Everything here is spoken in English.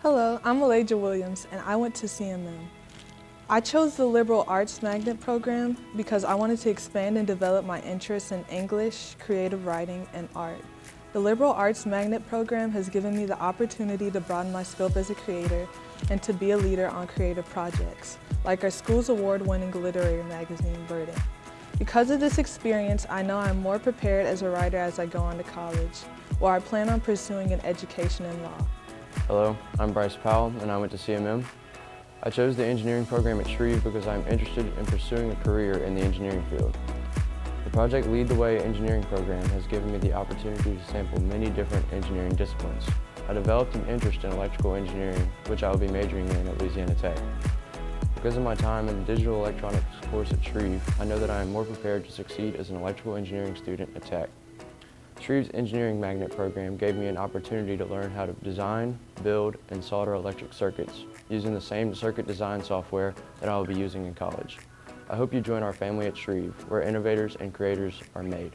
Hello, I'm Elijah Williams, and I went to CMM. I chose the Liberal Arts Magnet program because I wanted to expand and develop my interests in English, creative writing, and art. The Liberal Arts Magnet program has given me the opportunity to broaden my scope as a creator and to be a leader on creative projects, like our school's award-winning literary magazine, Burden. Because of this experience, I know I'm more prepared as a writer as I go on to college, where I plan on pursuing an education in law. Hello, I'm Bryce Powell, and I went to CMM. I chose the engineering program at Shreve because I'm interested in pursuing a career in the engineering field. The Project Lead the Way engineering program has given me the opportunity to sample many different engineering disciplines. I developed an interest in electrical engineering, which I will be majoring in at Louisiana Tech. Because of my time in the digital electronics course at Shreve, I know that I am more prepared to succeed as an electrical engineering student at Tech. Shreve's Engineering Magnet program gave me an opportunity to learn how to design, build, and solder electric circuits using the same circuit design software that I will be using in college. I hope you join our family at Shreve, where innovators and creators are made.